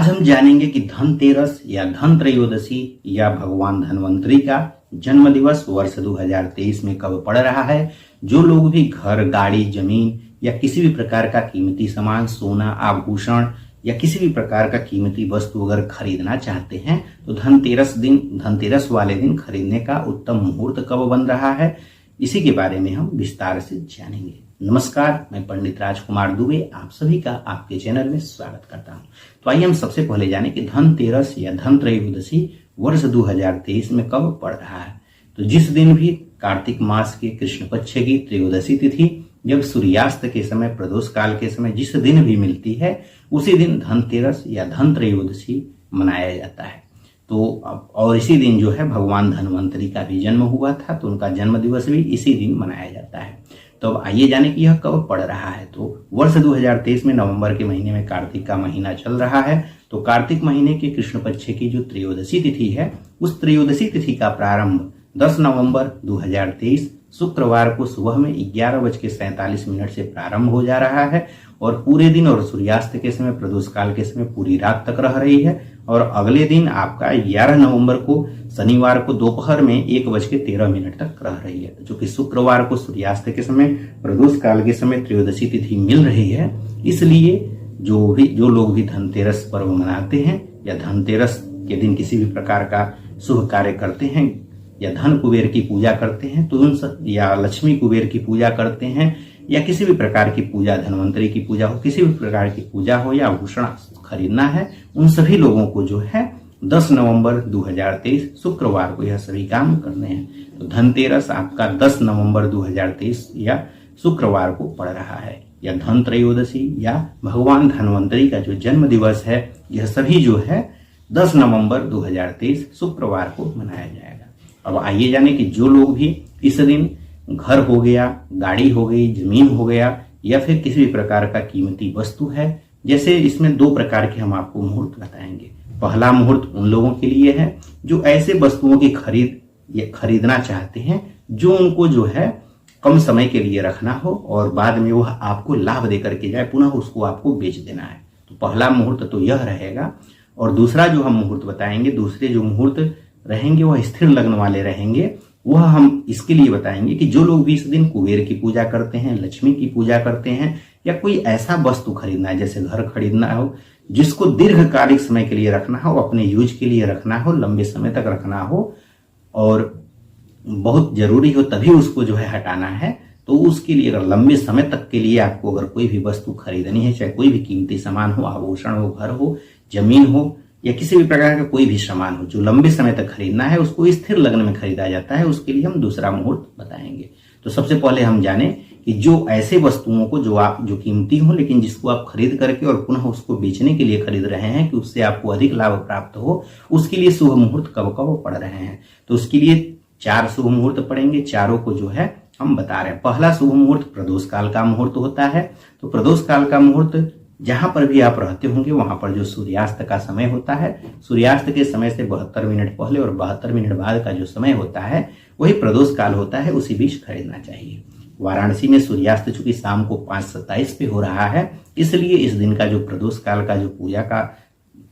आज हम जानेंगे कि धनतेरस या धन त्रयोदशी या भगवान धन्वंतरी का जन्म दिवस वर्ष 2023 में कब पड़ रहा है। जो लोग भी घर, गाड़ी, जमीन या किसी भी प्रकार का कीमती सामान, सोना, आभूषण या किसी भी प्रकार का कीमती वस्तु अगर खरीदना चाहते हैं तो धनतेरस वाले दिन खरीदने का उत्तम मुहूर्त कब बन रहा है, इसी के बारे में हम विस्तार से जानेंगे। नमस्कार, मैं पंडित राजकुमार दुबे आप सभी का आपके चैनल में स्वागत करता हूं। तो आइए हम सबसे पहले जानें कि धनतेरस या धन त्रयोदशी वर्ष 2023 में कब पड़ रहा है। तो जिस दिन भी कार्तिक मास के कृष्ण पक्ष की त्रयोदशी तिथि जब सूर्यास्त के समय, प्रदोष काल के समय जिस दिन भी मिलती है उसी दिन धनतेरस या धन त्रयोदशी मनाया जाता है। तो और इसी दिन जो है भगवान धन्वंतरी का भी जन्म हुआ था, तो उनका जन्म दिवस भी इसी दिन मनाया जाता है। तो अब आइए जाने कि यह कब पड़ रहा है। तो वर्ष 2023 में नवंबर के महीने में कार्तिक का महीना चल रहा है। तो कार्तिक महीने के कृष्ण पक्ष की जो त्रयोदशी तिथि है उस त्रयोदशी तिथि का प्रारंभ 10 नवंबर 2023 शुक्रवार को सुबह में 11:47 से प्रारंभ हो जा रहा है और पूरे दिन और सूर्यास्त के समय, प्रदोष काल के समय पूरी रात तक रह रही है। और अगले दिन आपका 11 नवंबर को शनिवार को दोपहर में 1:13 तक रह रही है, जो कि शुक्रवार को सूर्यास्त के समय, प्रदोष काल के समय त्रयोदशी तिथि मिल रही है। इसलिए जो लोग भी धनतेरस पर्व मनाते हैं या धनतेरस के दिन किसी भी प्रकार का शुभ कार्य करते हैं या धन कुबेर की पूजा करते हैं तो या लक्ष्मी कुबेर की पूजा करते हैं या किसी भी प्रकार की पूजा, धन्वंतरी की पूजा हो, किसी भी प्रकार की पूजा हो या आभूषण खरीदना है, उन सभी लोगों को जो है 10 नवंबर 2023 शुक्रवार को यह सभी काम करने हैं। तो धनतेरस आपका 10 नवंबर 2023 या शुक्रवार को पड़ रहा है। या धन त्रयोदशी या भगवान धन्वंतरी का जो जन्म दिवस है यह सभी जो है 10 नवंबर 2023 शुक्रवार को मनाया जाएगा। अब आइए जाने कि जो लोग भी इस दिन घर हो गया, गाड़ी हो गई, जमीन हो गया या फिर किसी भी प्रकार का कीमती वस्तु है, जैसे इसमें 2 प्रकार के हम आपको मुहूर्त बताएंगे। पहला मुहूर्त उन लोगों के लिए है जो ऐसे वस्तुओं की खरीदना चाहते हैं जो उनको जो है कम समय के लिए रखना हो और बाद में वह आपको लाभ देकर के जाए, पुनः उसको आपको बेच देना है। तो पहला मुहूर्त तो यह रहेगा। और दूसरा जो हम मुहूर्त बताएंगे, दूसरे जो मुहूर्त रहेंगे वह स्थिर लग्न वाले रहेंगे। वह हम इसके लिए बताएंगे कि जो लोग भी इस दिन कुबेर की पूजा करते हैं, लक्ष्मी की पूजा करते हैं या कोई ऐसा वस्तु खरीदना है, जैसे घर खरीदना हो जिसको दीर्घकालिक समय के लिए रखना हो, अपने यूज के लिए रखना हो, लंबे समय तक रखना हो और बहुत जरूरी हो तभी उसको जो है हटाना है, तो उसके लिए अगर लंबे समय तक के लिए आपको अगर कोई भी वस्तु खरीदनी है, चाहे कोई भी कीमती सामान हो, आभूषण हो, घर हो, जमीन हो या किसी भी प्रकार का कोई भी सामान हो जो लंबे समय तक खरीदना है, उसको स्थिर लग्न में खरीदा जाता है। उसके लिए हम दूसरा मुहूर्त बताएंगे। तो सबसे पहले हम जाने कि जो ऐसे वस्तुओं को जो कीमती हो लेकिन जिसको आप खरीद करके और पुनः उसको बेचने के लिए खरीद रहे हैं कि उससे आपको अधिक लाभ प्राप्त हो, उसके लिए शुभ मुहूर्त कब कब पड़ रहे हैं। तो उसके लिए 4 शुभ मुहूर्त पड़ेंगे। चारों को जो है हम बता रहे हैं। पहला शुभ मुहूर्त प्रदोष काल का मुहूर्त होता है। तो प्रदोष काल का मुहूर्त जहां पर भी आप रहते होंगे वहां पर जो सूर्यास्त का समय होता है, सूर्यास्त के समय से 72 मिनट पहले और 72 मिनट बाद का जो समय होता है वही प्रदोष काल होता है, उसी बीच खरीदना चाहिए। वाराणसी में सूर्यास्त चूंकि शाम को 5:27 पे हो रहा है, इसलिए इस दिन का जो प्रदोष काल का जो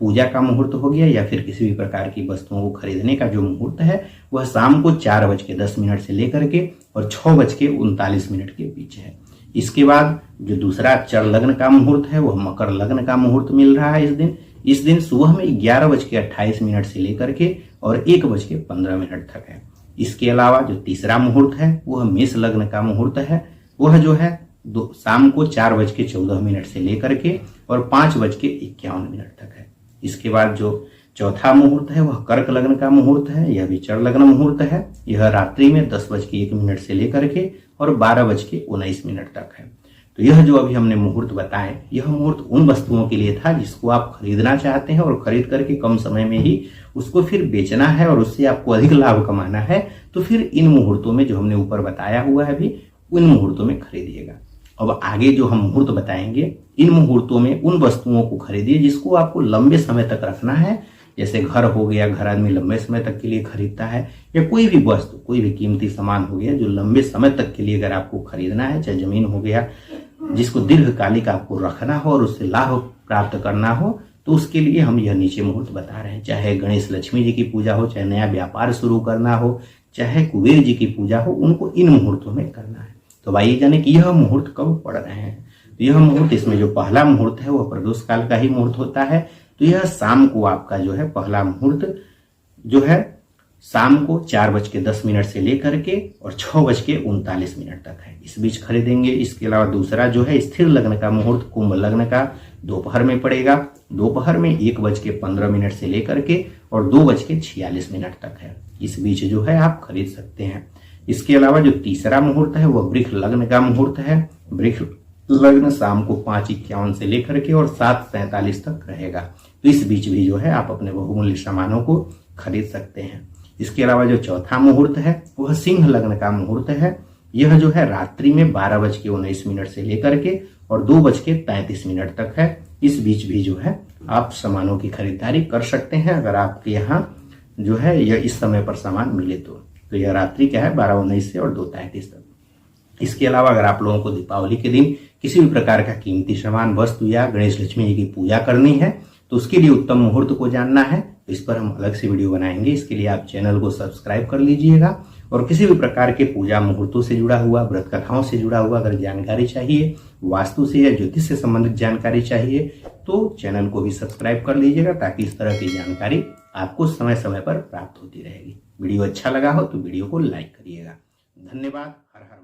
पूजा का मुहूर्त हो गया या फिर किसी भी प्रकार की वस्तुओं को खरीदने का जो मुहूर्त है वह शाम को 4:10 से लेकर के और 6:39 के बीच है। इसके बाद जो दूसरा चर लग्न का मुहूर्त है वह मकर लग्न का मुहूर्त मिल रहा है इस दिन सुबह में 11:28 से लेकर के और 1:15 तक है। इसके अलावा जो तीसरा मुहूर्त है वह मेष लग्न का मुहूर्त है। वह जो है शाम को 4:14 से लेकर के और 5:51 तक है। इसके बाद जो चौथा मुहूर्त है वह कर्क लग्न का मुहूर्त है। यह भी चर लग्न मुहूर्त है। यह रात्रि में 10:01 से लेकर के और 12:19 तक है। तो यह जो अभी हमने मुहूर्त बताए, यह मुहूर्त उन वस्तुओं के लिए था जिसको आप खरीदना चाहते हैं और खरीद करके कम समय में ही उसको फिर बेचना है और उससे आपको अधिक लाभ कमाना है। तो फिर इन मुहूर्तों में जो हमने ऊपर बताया हुआ है अभी, उन मुहूर्तों में खरीदिएगा। अब आगे जो हम मुहूर्त बताएंगे, इन मुहूर्तों में उन वस्तुओं को खरीदिए जिसको आपको लंबे समय तक रखना है। जैसे घर हो गया, घर आदमी लंबे समय तक के लिए खरीदता है, या कोई भी वस्तु, कोई भी कीमती सामान हो गया जो लंबे समय तक के लिए अगर आपको खरीदना है, चाहे जमीन हो गया जिसको दीर्घकालिक आपको रखना हो और उससे लाभ प्राप्त करना हो, तो उसके लिए हम यह नीचे मुहूर्त बता रहे हैं। चाहे गणेश लक्ष्मी जी की पूजा हो, चाहे नया व्यापार शुरू करना हो, चाहे कुबेर जी की पूजा हो, उनको इन मुहूर्तों में करना है। तो आइए जाने कि यह मुहूर्त कब पड़ रहे हैं। तो यह मुहूर्त, इसमें जो पहला मुहूर्त है वह प्रदोष काल का ही मुहूर्त होता है। तो यह शाम को आपका जो है पहला मुहूर्त जो है शाम को 4:10 से लेकर के और 6:39 तक है, इस बीच खरीदेंगे। इसके अलावा दूसरा जो है स्थिर लग्न का मुहूर्त कुंभ लग्न का दोपहर में पड़ेगा। दोपहर में 1:15 से लेकर के और 2:46 तक है, इस बीच जो है आप खरीद सकते हैं। इसके अलावा जो तीसरा मुहूर्त है वह वृष लग्न का मुहूर्त है। वृष लग्न शाम को 5:51 से लेकर के और 7:47 तक रहेगा, तो इस बीच भी जो है आप अपने बहुमूल्य सामानों को खरीद सकते हैं। इसके अलावा जो चौथा मुहूर्त है वह सिंह लग्न का मुहूर्त है। यह जो है रात्रि में 12:19 से लेकर के और 2:33 तक है, इस बीच भी जो है आप सामानों की खरीदारी कर सकते हैं, अगर आपके यहाँ जो है यह इस समय पर सामान मिले तो यह रात्रि क्या है 12:19 से और 2:33 तक। इसके अलावा अगर आप लोगों को दीपावली के दिन किसी भी प्रकार का कीमती सामान, वस्तु या गणेश लक्ष्मी जी की पूजा करनी है तो उसके लिए उत्तम मुहूर्त को जानना है, तो इस पर हम अलग से वीडियो बनाएंगे। इसके लिए आप चैनल को सब्सक्राइब कर लीजिएगा। और किसी भी प्रकार के पूजा मुहूर्तों से जुड़ा हुआ, व्रत कथाओं से जुड़ा हुआ अगर जानकारी चाहिए, वास्तु से या ज्योतिष से संबंधित जानकारी चाहिए, तो चैनल को भी सब्सक्राइब कर लीजिएगा, ताकि इस तरह की जानकारी आपको समय समय पर प्राप्त होती रहेगी। वीडियो अच्छा लगा हो तो वीडियो को लाइक करिएगा। धन्यवाद। हर हर